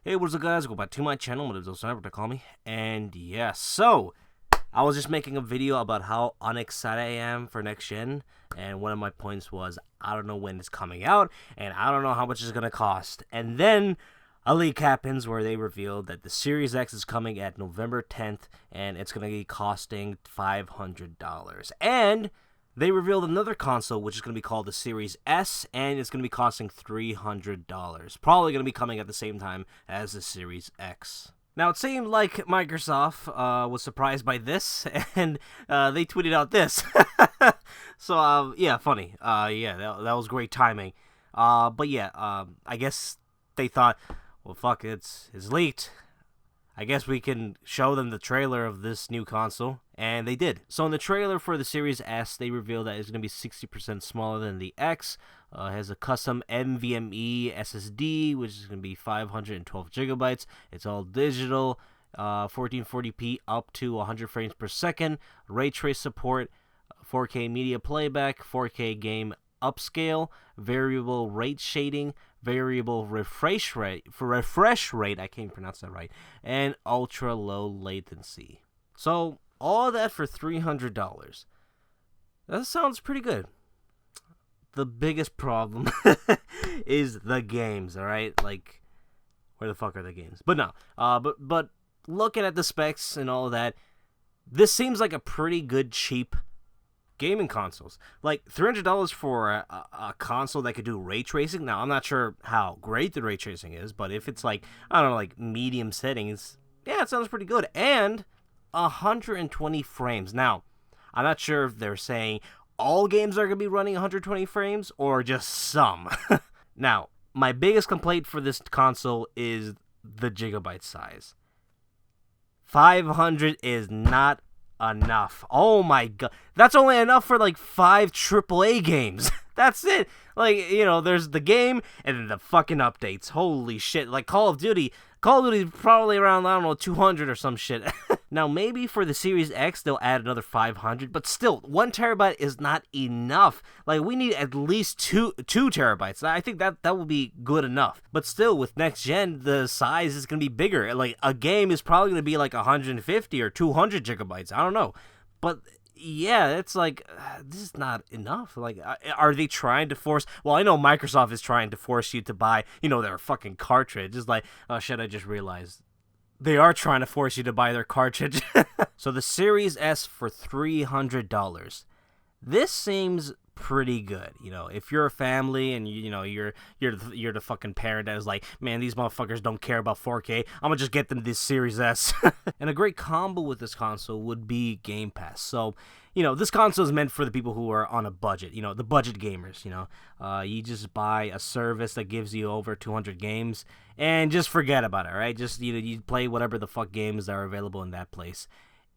Hey, what's up, guys? Go back to my channel. What is DOSorNight, to call me? And yeah, so I was just making a video about how unexcited I am for next gen, and one of my points was I don't know when it's coming out, and I don't know how much it's gonna cost. And then a leak happens where they revealed that the Series X is coming at November 10th, and it's gonna be costing $500. And they revealed another console, which is going to be called the Series S, and it's going to be costing $300. Probably going to be coming at the same time as the Series X. Now, it seemed like Microsoft was surprised by this, and they tweeted out this. So, yeah, funny. Yeah, that was great timing. But yeah, I guess they thought, well, fuck, it's leaked. I guess we can show them the trailer of this new console, and they did. So in the trailer for the Series S, they revealed that it's going to be 60% smaller than the X. It has a custom NVMe SSD, which is going to be 512 gigabytes. It's all digital, 1440p up to 100 frames per second, ray trace support, 4K media playback, 4K game upscale, variable rate shading, variable refresh rate, I can't pronounce that right, and ultra low latency. So all that for $300. That sounds pretty good. The biggest problem is the games, all right? Like, where the fuck are the games? But no, but looking at the specs and all of that, this seems like a pretty good cheap gaming consoles. Like $300 for a console that could do ray tracing. Now, I'm not sure how great the ray tracing is, but if it's like, I don't know, like medium settings, yeah, it sounds pretty good. And 120 frames. Now, I'm not sure if they're saying all games are going to be running 120 frames or just some. Now, my biggest complaint for this console is the gigabyte size. 500 is not enough. Oh my god. That's only enough for like 5 AAA games. That's it. Like, you know, there's the game and then the fucking updates. Holy shit. Like Call of Duty is probably around, I don't know, 200 or some shit. Now, maybe for the Series X, they'll add another 500, but still, 1 terabyte is not enough. Like, we need at least two terabytes. I think that will be good enough. But still, with next gen, the size is going to be bigger. Like, a game is probably going to be like 150 or 200 gigabytes. I don't know. But yeah, it's like, this is not enough. Like, are they trying to force? Well, I know Microsoft is trying to force you to buy, you know, their fucking cartridge. It's like, oh shit, I just realized they are trying to force you to buy their cartridge. So the Series S for $300. This seems pretty good. You know, if you're a family and you're the fucking parent that is like, man, these motherfuckers don't care about 4K, I'm gonna just get them this Series S. And a great combo with this console would be Game Pass. So, you know, this console is meant for the people who are on a budget, you know, the budget gamers. You know, you just buy a service that gives you over 200 games and just forget about it, right? Just, you know, you play whatever the fuck games are available in that place.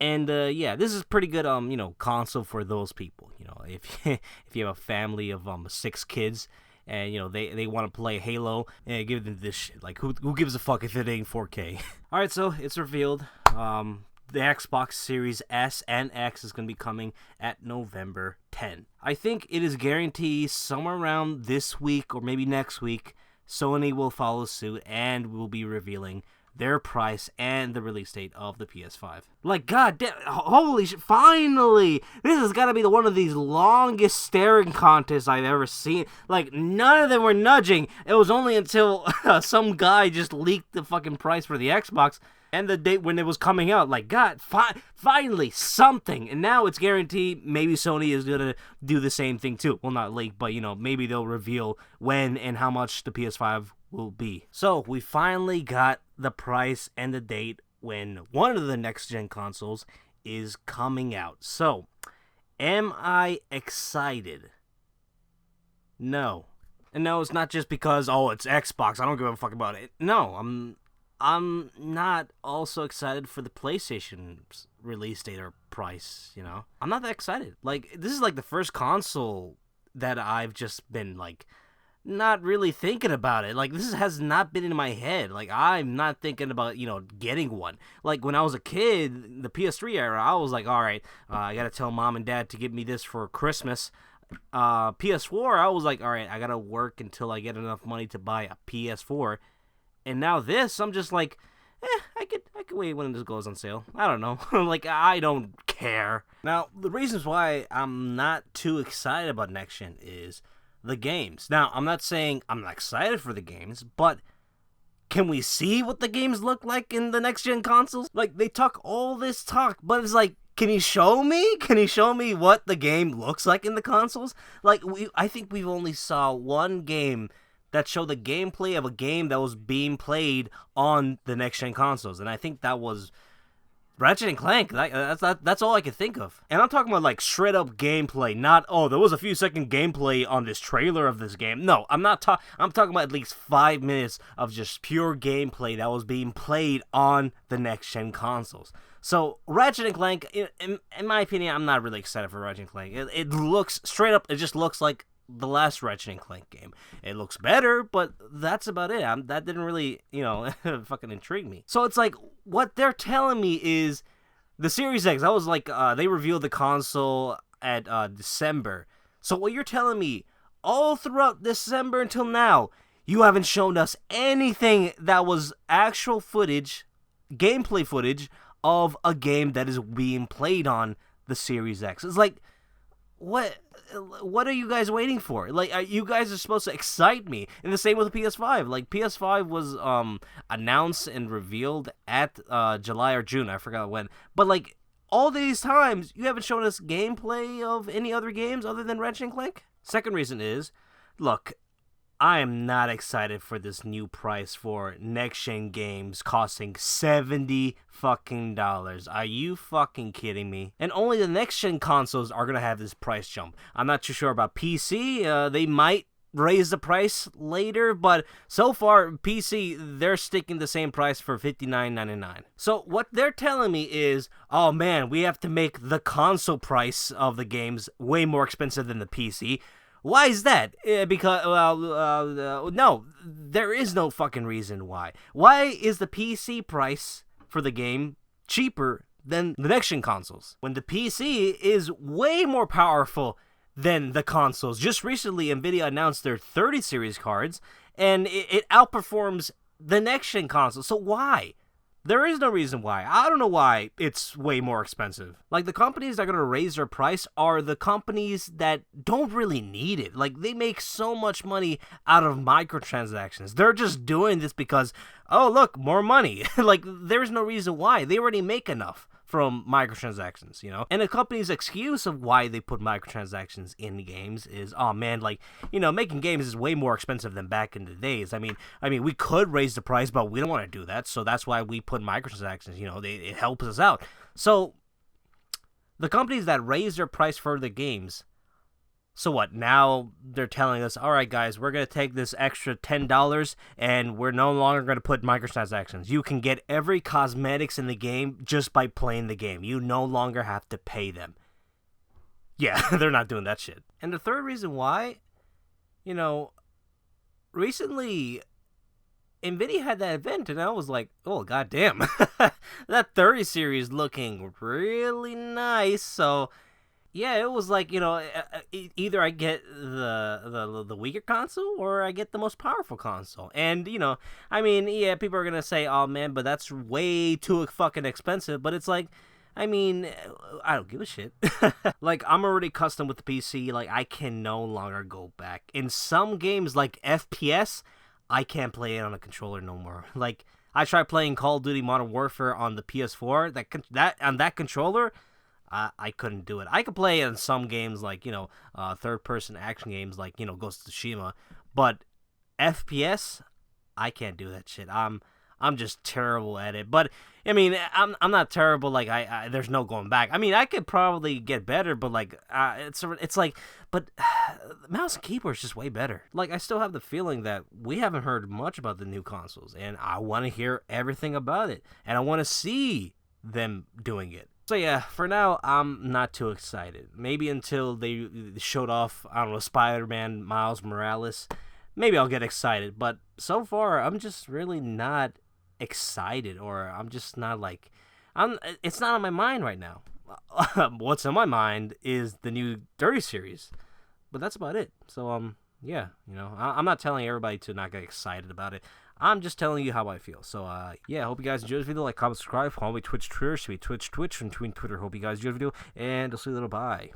And yeah, this is pretty good, you know, console for those people. You know, if you have a family of 6 kids, and you know they want to play Halo, and give them this shit. Like, who gives a fuck if it ain't 4K? All right, so it's revealed. The Xbox Series S and X is going to be coming at November 10. I think it is guaranteed somewhere around this week or maybe next week, Sony will follow suit and will be revealing their price and the release date of the PS5. Like, god damn, holy shit, finally! This has got to be one of these longest staring contests I've ever seen. Like, none of them were nudging. It was only until some guy just leaked the fucking price for the Xbox and the date when it was coming out. Like, god, finally, something! And now it's guaranteed maybe Sony is gonna do the same thing too. Well, not leak, but, you know, maybe they'll reveal when and how much the PS5 will be. So, we finally got the price and the date when one of the next-gen consoles is coming out. So, am I excited? No. And no, it's not just because, oh, it's Xbox, I don't give a fuck about it. No, I'm not also excited for the PlayStation's release date or price, you know? I'm not that excited. Like, this is like the first console that I've just been, like, not really thinking about it. Like, this has not been in my head. Like, I'm not thinking about, you know, getting one. Like, when I was a kid, the PS3 era, I was like, all right, I gotta tell mom and dad to get me this for Christmas. PS4, I was like, all right, I gotta work until I get enough money to buy a PS4. And now this, I'm just like, I could wait when this goes on sale. I don't know. Like, I don't care. Now, the reasons why I'm not too excited about next gen is the games. Now, I'm not saying I'm not excited for the games, but can we see what the games look like in the next gen consoles? Like, they talk all this talk, but it's like, can you show me? Can you show me what the game looks like in the consoles? Like, I think we've only saw one game that showed the gameplay of a game that was being played on the next-gen consoles, and I think that was Ratchet and Clank. That's all I can think of. And I'm talking about, like, straight-up gameplay, not, oh, there was a few second gameplay on this trailer of this game. No, I'm talking about at least 5 minutes of just pure gameplay that was being played on the next-gen consoles. So, Ratchet and Clank, in my opinion, I'm not really excited for Ratchet and Clank. It looks, straight up, it just looks like the last Ratchet and Clank game. It looks better, but that's about it. That didn't really, fucking intrigue me. So it's like, what they're telling me is the Series X. I was like, they revealed the console at December. So what you're telling me, all throughout December until now, you haven't shown us anything that was actual footage, gameplay footage, of a game that is being played on the Series X. It's like, what are you guys waiting for? Like, you guys are supposed to excite me. And the same with the PS5. Like, PS5 was announced and revealed at July or June. I forgot when. But, like, all these times, you haven't shown us gameplay of any other games other than Ratchet and Clank. Second reason is, look, I am not excited for this new price for next-gen games costing $70 fucking dollars. Are you fucking kidding me? And only the next-gen consoles are gonna have this price jump. I'm not too sure about PC. They might raise the price later, but so far, PC, they're sticking the same price for $59.99. So what they're telling me is, oh man, we have to make the console price of the games way more expensive than the PC. Why is that? Because, no, there is no fucking reason why. Why is the PC price for the game cheaper than the next-gen consoles, when the PC is way more powerful than the consoles? Just recently, NVIDIA announced their 30 series cards, and it outperforms the next-gen consoles. So why? There is no reason why. I don't know why it's way more expensive. Like, the companies that are going to raise their price are the companies that don't really need it. Like, they make so much money out of microtransactions. They're just doing this because, oh, look, more money. Like, there's no reason why. They already make enough from microtransactions, And the company's excuse of why they put microtransactions in games is, oh man, like, making games is way more expensive than back in the days. I mean, we could raise the price, but we don't want to do that, so that's why we put microtransactions. It helps us out. So the companies that raise their price for the games, so what? Now they're telling us, all right, guys, we're going to take this extra $10 and we're no longer going to put microtransactions. You can get every cosmetics in the game just by playing the game. You no longer have to pay them. Yeah, they're not doing that shit. And the third reason why, recently NVIDIA had that event and I was like, oh, goddamn, that 30 series looking really nice. So yeah, it was like, either I get the weaker console or I get the most powerful console. And, people are going to say, oh, man, but that's way too fucking expensive. But it's like, I don't give a shit. Like, I'm already custom with the PC. Like, I can no longer go back. In some games, like FPS, I can't play it on a controller no more. Like, I tried playing Call of Duty Modern Warfare on the PS4. On that controller, I couldn't do it. I could play in some games like, third-person action games like, Ghost of Tsushima, but FPS, I can't do that shit. I'm just terrible at it. But I'm not terrible. Like I there's no going back. I could probably get better, but like it's like, but mouse and keyboard is just way better. Like, I still have the feeling that we haven't heard much about the new consoles, and I want to hear everything about it, and I want to see them doing it. So yeah, for now, I'm not too excited. Maybe until they showed off, I don't know, Spider-Man Miles Morales, maybe I'll get excited. But so far, I'm just really not excited, or I'm just not like, it's not on my mind right now. What's on my mind is the new 30 series, but that's about it. So yeah, I'm not telling everybody to not get excited about it. I'm just telling you how I feel. So, yeah, I hope you guys enjoyed this video. Like, comment, subscribe. Follow me Twitch, Twitter. Should be Twitch, and between Twitter. Hope you guys enjoyed the video, and I'll see you later. Bye.